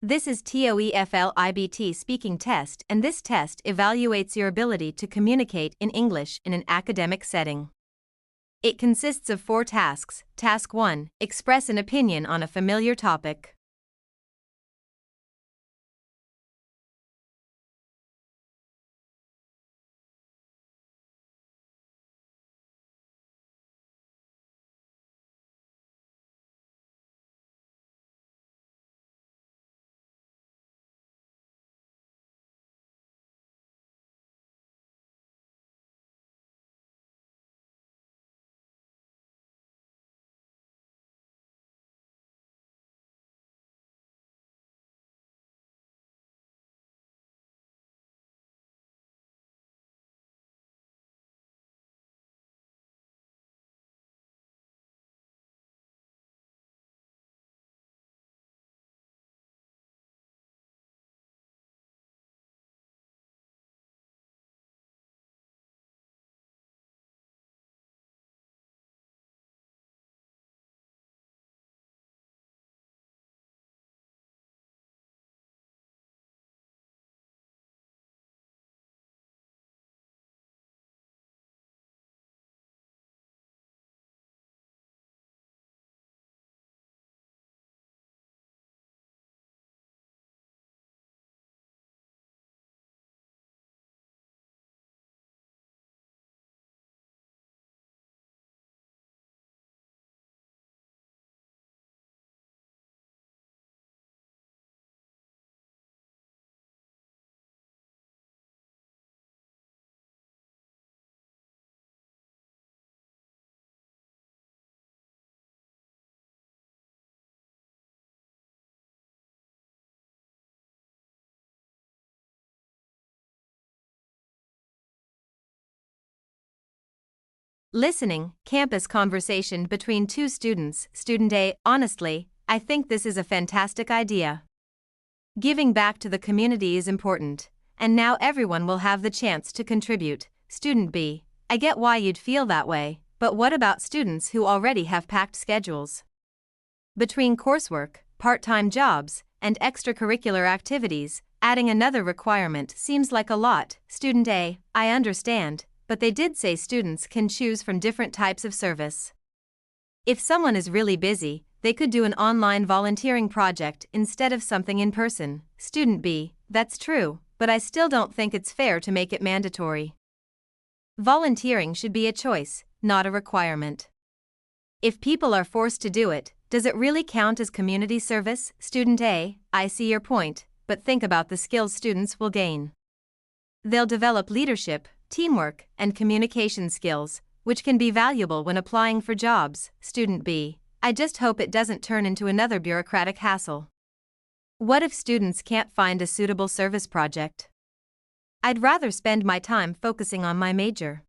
This is TOEFL IBT speaking test, and this test evaluates your ability to communicate in English in an academic setting. It consists of 4 tasks. Task 1, express an opinion on a familiar topic. Listening, campus conversation between 2 students. Student A, honestly, I think this is a fantastic idea. Giving back to the community is important, and now everyone will have the chance to contribute. Student B, I get why you'd feel that way, but what about students who already have packed schedules? Between coursework, part-time jobs, and extracurricular activities, adding another requirement seems like a lot. Student A, I understand, but they did say students can choose from different types of service. If someone is really busy, they could do an online volunteering project instead of something in person. Student B, that's true, but I still don't think it's fair to make it mandatory. Volunteering should be a choice, not a requirement. If people are forced to do it, does it really count as community service? Student A, I see your point, but think about the skills students will gain. They'll develop leadership, teamwork, and communication skills, which can be valuable when applying for jobs. Student B, I just hope it doesn't turn into another bureaucratic hassle. What if students can't find a suitable service project? I'd rather spend my time focusing on my major.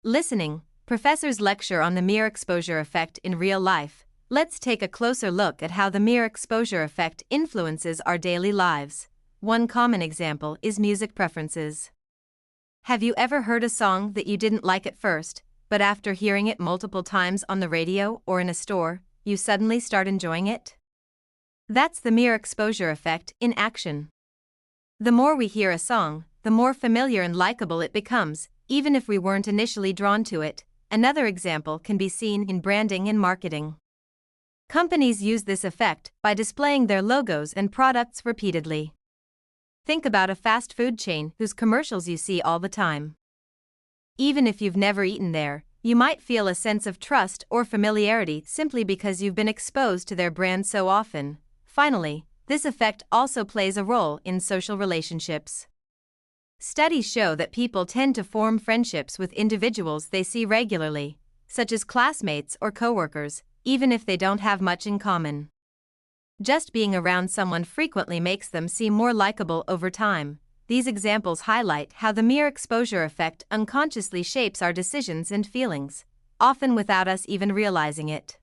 Listening, professors lecture on the mere exposure effect in real life. Let's take a closer look at how the mere exposure effect influences our daily lives. One common example is music preferences. Have you ever heard a song that you didn't like at first, but after hearing it multiple times on the radio or in a store, you suddenly start enjoying it? That's the mere exposure effect in action. The more we hear a song, the more familiar and likable it becomes, even if we weren't initially drawn to it. Another example can be seen in branding and marketing. Companies use this effect by displaying their logos and products repeatedly. Think about a fast food chain whose commercials you see all the time. Even if you've never eaten there, you might feel a sense of trust or familiarity simply because you've been exposed to their brand so often. Finally, this effect also plays a role in social relationships. Studies show that people tend to form friendships with individuals they see regularly, such as classmates or coworkers, even if they don't have much in common. Just being around someone frequently makes them seem more likable over time. These examples highlight how the mere exposure effect unconsciously shapes our decisions and feelings, often without us even realizing it.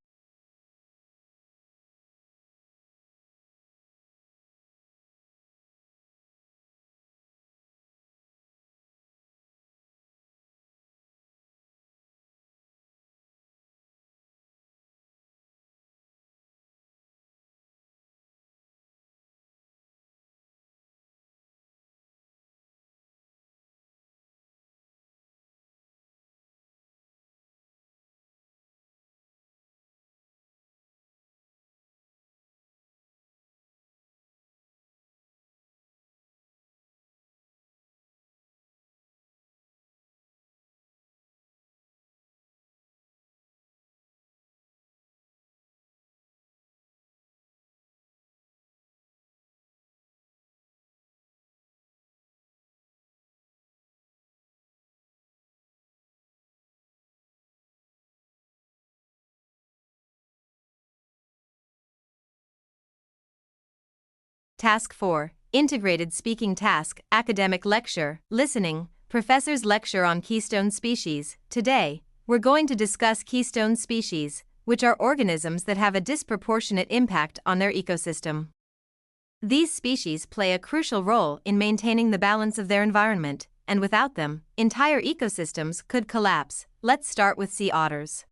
Task 4. Integrated Speaking Task, Academic Lecture, Listening, Professor's Lecture on Keystone Species. Today, we're going to discuss keystone species, which are organisms that have a disproportionate impact on their ecosystem. These species play a crucial role in maintaining the balance of their environment, and without them, entire ecosystems could collapse. Let's start with sea otters.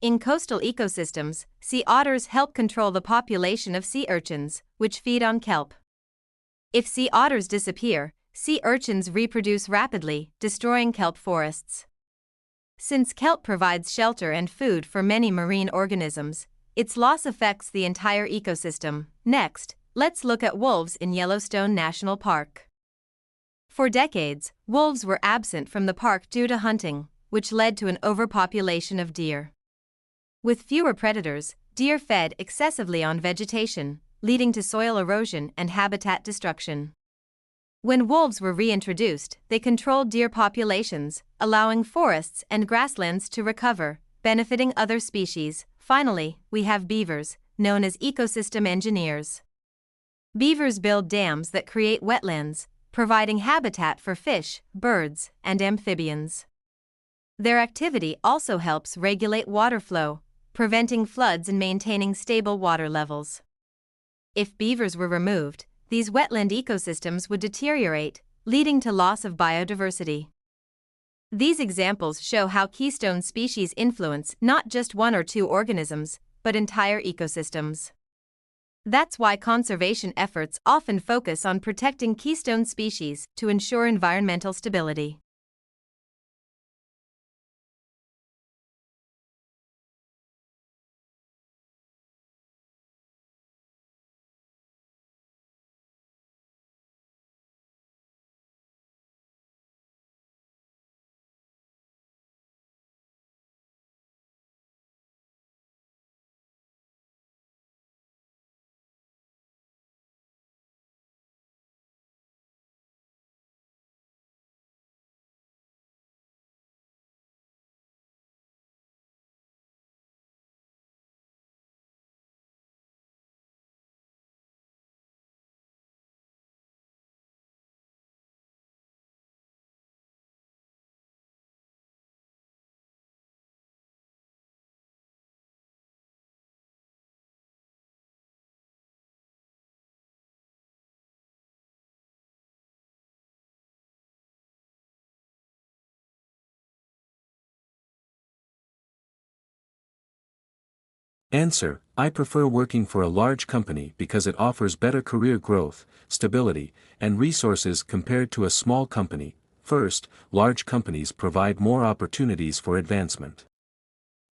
In coastal ecosystems, sea otters help control the population of sea urchins, which feed on kelp. If sea otters disappear, sea urchins reproduce rapidly, destroying kelp forests. Since kelp provides shelter and food for many marine organisms, its loss affects the entire ecosystem. Next, let's look at wolves in Yellowstone National Park. For decades, wolves were absent from the park due to hunting, which led to an overpopulation of deer. With fewer predators, deer fed excessively on vegetation, leading to soil erosion and habitat destruction. When wolves were reintroduced, they controlled deer populations, allowing forests and grasslands to recover, benefiting other species. Finally, we have beavers, known as ecosystem engineers. Beavers build dams that create wetlands, providing habitat for fish, birds, and amphibians. Their activity also helps regulate water flow, preventing floods and maintaining stable water levels. If beavers were removed, these wetland ecosystems would deteriorate, leading to loss of biodiversity. These examples show how keystone species influence not just one or two organisms, but entire ecosystems. That's why conservation efforts often focus on protecting keystone species to ensure environmental stability. Answer: I prefer working for a large company because it offers better career growth, stability, and resources compared to a small company. First, large companies provide more opportunities for advancement.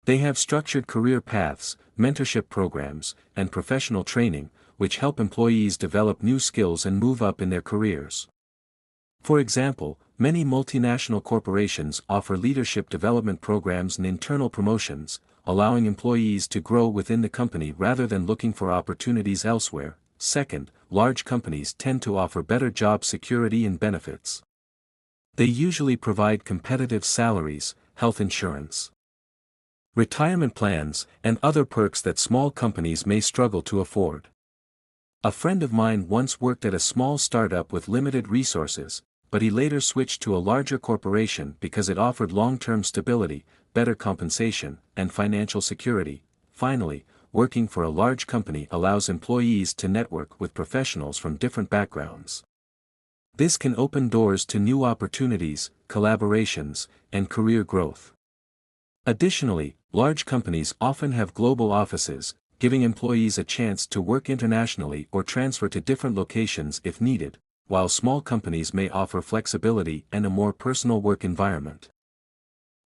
They have structured career paths, mentorship programs, and professional training, which help employees develop new skills and move up in their careers. For example, many multinational corporations offer leadership development programs and internal promotions, allowing employees to grow within the company rather than looking for opportunities elsewhere. Second, large companies tend to offer better job security and benefits. They usually provide competitive salaries, health insurance, retirement plans, and other perks that small companies may struggle to afford. A friend of mine once worked at a small startup with limited resources, but he later switched to a larger corporation because it offered long-term stability, better compensation, and financial security. Finally, working for a large company allows employees to network with professionals from different backgrounds. This can open doors to new opportunities, collaborations, and career growth. Additionally, large companies often have global offices, giving employees a chance to work internationally or transfer to different locations if needed, while small companies may offer flexibility and a more personal work environment.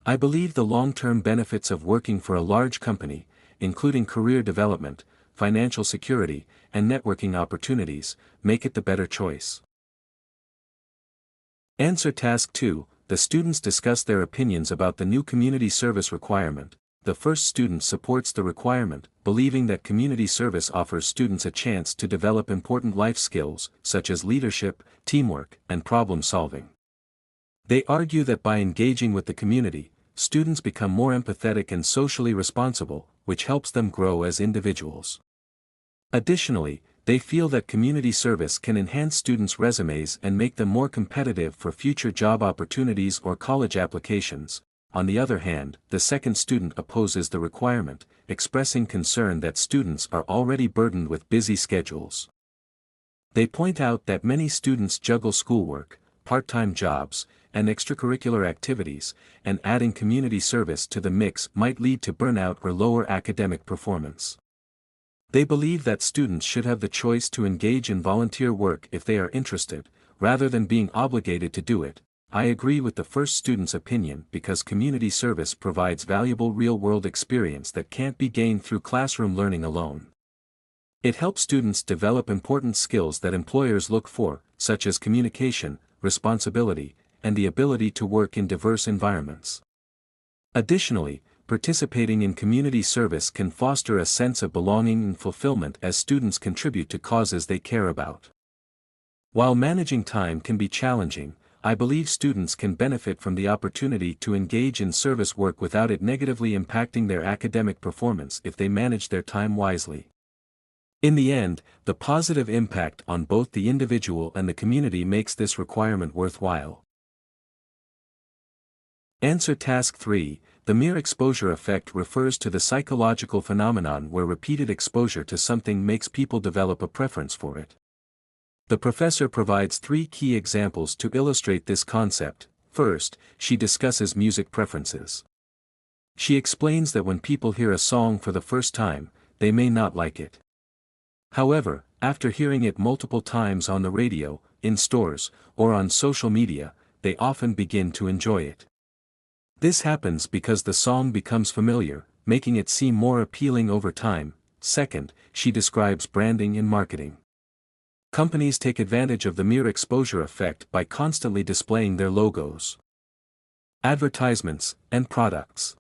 I believe the long-term benefits of working for a large company, including career development, financial security, and networking opportunities, make it the better choice. Answer Task 2. The students discuss their opinions about the new community service requirement. The first student supports the requirement, believing that community service offers students a chance to develop important life skills, such as leadership, teamwork, and problem solving. They argue that by engaging with the community, students become more empathetic and socially responsible, which helps them grow as individuals. Additionally, they feel that community service can enhance students' resumes and make them more competitive for future job opportunities or college applications. On the other hand, the second student opposes the requirement, expressing concern that students are already burdened with busy schedules. They point out that many students juggle schoolwork, part-time jobs, and extracurricular activities, and adding community service to the mix might lead to burnout or lower academic performance. They believe that students should have the choice to engage in volunteer work if they are interested, rather than being obligated to do it. I agree with the first student's opinion because community service provides valuable real-world experience that can't be gained through classroom learning alone. It helps students develop important skills that employers look for, such as communication, responsibility, and the ability to work in diverse environments. Additionally, participating in community service can foster a sense of belonging and fulfillment as students contribute to causes they care about. While managing time can be challenging, I believe students can benefit from the opportunity to engage in service work without it negatively impacting their academic performance if they manage their time wisely. In the end, the positive impact on both the individual and the community makes this requirement worthwhile. Answer Task 3. The mere exposure effect refers to the psychological phenomenon where repeated exposure to something makes people develop a preference for it. The professor provides 3 key examples to illustrate this concept. First, she discusses music preferences. She explains that when people hear a song for the first time, they may not like it. However, after hearing it multiple times on the radio, in stores, or on social media, they often begin to enjoy it. This happens because the song becomes familiar, making it seem more appealing over time. Second, she describes branding and marketing. Companies take advantage of the mere exposure effect by constantly displaying their logos, advertisements, and products.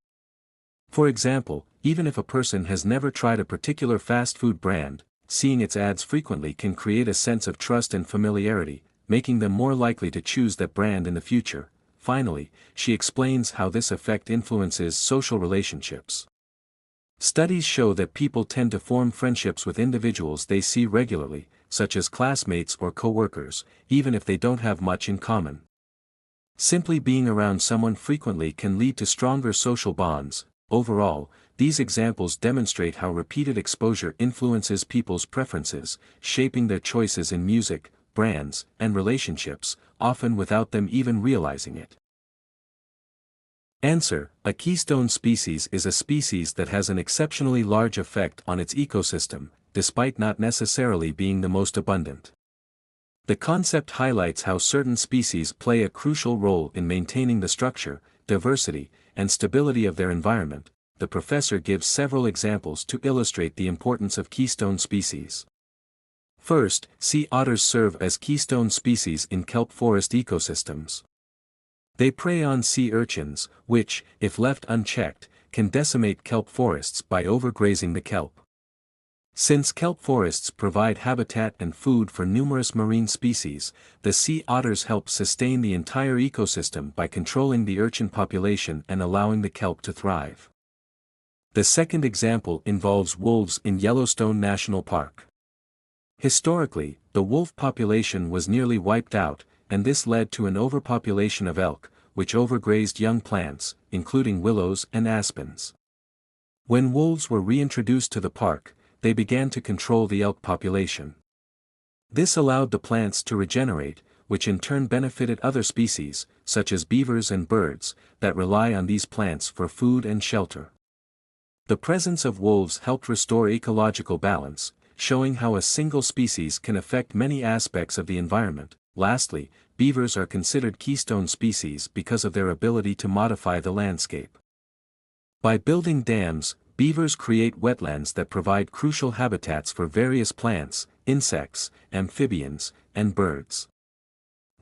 For example, even if a person has never tried a particular fast food brand, seeing its ads frequently can create a sense of trust and familiarity, making them more likely to choose that brand in the future. Finally, she explains how this effect influences social relationships. Studies show that people tend to form friendships with individuals they see regularly, such as classmates or coworkers, even if they don't have much in common. Simply being around someone frequently can lead to stronger social bonds. Overall, these examples demonstrate how repeated exposure influences people's preferences, shaping their choices in music, brands, and relationships, often without them even realizing it. Answer: a keystone species is a species that has an exceptionally large effect on its ecosystem, despite not necessarily being the most abundant. The concept highlights how certain species play a crucial role in maintaining the structure, diversity, and stability of their environment. The professor gives several examples to illustrate the importance of keystone species. First, sea otters serve as keystone species in kelp forest ecosystems. They prey on sea urchins, which, if left unchecked, can decimate kelp forests by overgrazing the kelp. Since kelp forests provide habitat and food for numerous marine species, the sea otters help sustain the entire ecosystem by controlling the urchin population and allowing the kelp to thrive. The second example involves wolves in Yellowstone National Park. Historically, the wolf population was nearly wiped out, and this led to an overpopulation of elk, which overgrazed young plants, including willows and aspens. When wolves were reintroduced to the park, they began to control the elk population. This allowed the plants to regenerate, which in turn benefited other species, such as beavers and birds, that rely on these plants for food and shelter. The presence of wolves helped restore ecological balance, showing how a single species can affect many aspects of the environment. Lastly, beavers are considered keystone species because of their ability to modify the landscape. By building dams, beavers create wetlands that provide crucial habitats for various plants, insects, amphibians, and birds.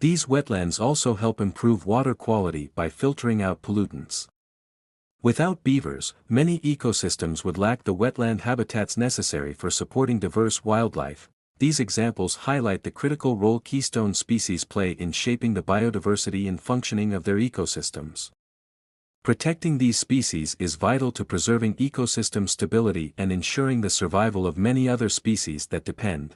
These wetlands also help improve water quality by filtering out pollutants. Without beavers, many ecosystems would lack the wetland habitats necessary for supporting diverse wildlife. These examples highlight the critical role keystone species play in shaping the biodiversity and functioning of their ecosystems. Protecting these species is vital to preserving ecosystem stability and ensuring the survival of many other species that depend